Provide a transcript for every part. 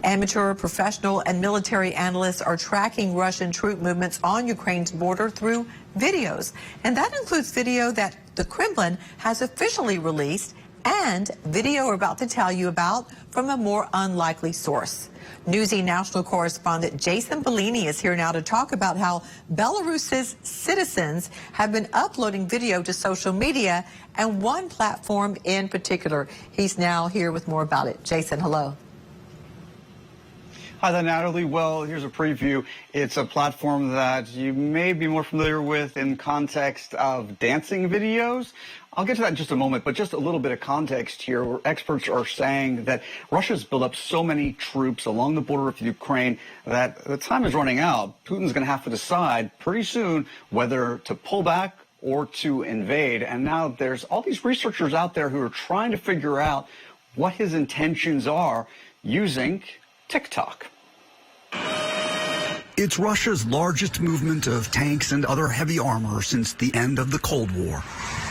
Amateur, professional, and military analysts are tracking Russian troop movements on Ukraine's border through videos. And that includes video that the Kremlin has officially released and video we're about to tell you about from a more unlikely source. Newsy national correspondent Jason Bellini is here now to talk about how Belarus's citizens have been uploading video to social media and one platform in particular. He's now here with more about it. Jason, hello. Hi there, Natalie. Well, here's a preview. It's a platform that you may be more familiar with in context of dancing videos. I'll get to that in just a moment, but just a little bit of context here, where experts are saying that Russia's built up so many troops along the border of Ukraine that the time is running out. Putin's going to have to decide pretty soon whether to pull back or to invade. And now there's all these researchers out there who are trying to figure out what his intentions are using TikTok. It's Russia's largest movement of tanks and other heavy armor since the end of the Cold War.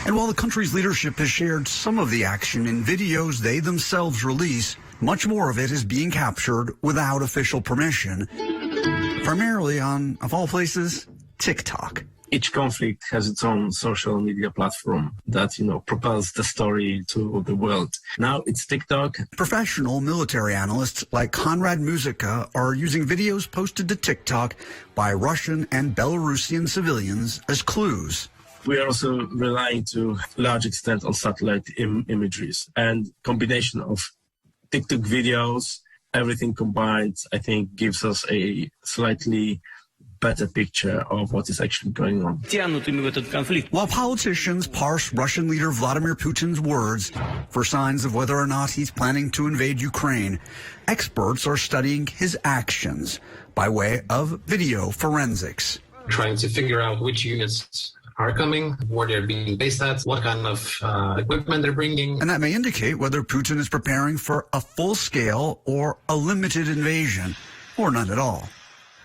And while the country's leadership has shared some of the action in videos they themselves release, much more of it is being captured without official permission, primarily on, of all places, TikTok. Each conflict has its own social media platform that, propels the story to the world. Now it's TikTok. Professional military analysts like Konrad Muzika are using videos posted to TikTok by Russian and Belarusian civilians as clues. We are also relying to a large extent on satellite imageries, and combination of TikTok videos, everything combined, I think gives us a slightly better picture of what is actually going on. While politicians parse Russian leader Vladimir Putin's words for signs of whether or not he's planning to invade Ukraine, experts are studying his actions by way of video forensics. Trying to figure out which units are coming, where they're being based at, what kind of equipment they're bringing. And that may indicate whether Putin is preparing for a full-scale or a limited invasion, or none at all.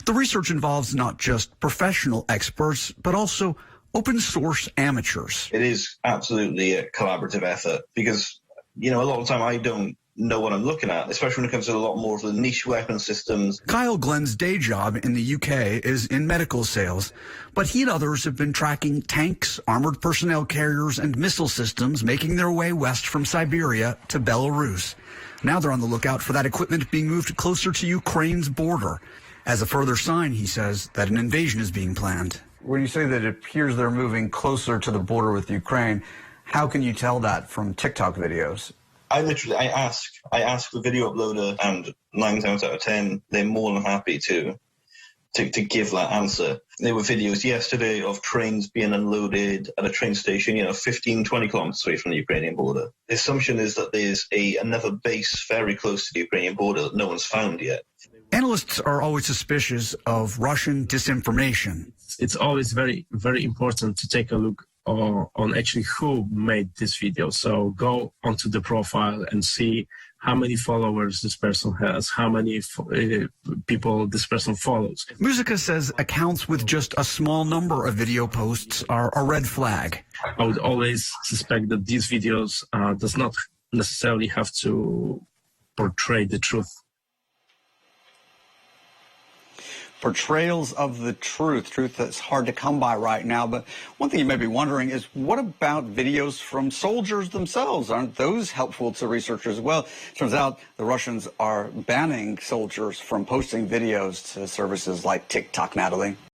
The research involves not just professional experts, but also open-source amateurs. It is absolutely a collaborative effort because, a lot of the time I don't know what I'm looking at, especially when it comes to a lot more of the niche weapon systems. Kyle Glenn's day job in the UK is in medical sales, but he and others have been tracking tanks, armored personnel carriers, and missile systems making their way west from Siberia to Belarus. Now they're on the lookout for that equipment being moved closer to Ukraine's border. As a further sign, he says, that an invasion is being planned. When you say that it appears they're moving closer to the border with Ukraine, how can you tell that from TikTok videos? I ask the video uploader, and 9 times out of 10, they're more than happy to give that answer. There were videos yesterday of trains being unloaded at a train station, 15, 20 kilometers away from the Ukrainian border. The assumption is that there's another base very close to the Ukrainian border that no one's found yet. Analysts are always suspicious of Russian disinformation. It's always very, very important to take a look on actually who made this video. So go onto the profile and see how many followers this person has, how many people this person follows. Muzika says accounts with just a small number of video posts are a red flag. I would always suspect that these videos does not necessarily have to portray the truth. Portrayals of the truth that's hard to come by right now. But one thing you may be wondering is, what about videos from soldiers themselves? Aren't those helpful to researchers as well? Turns out the Russians are banning soldiers from posting videos to services like TikTok, Natalie.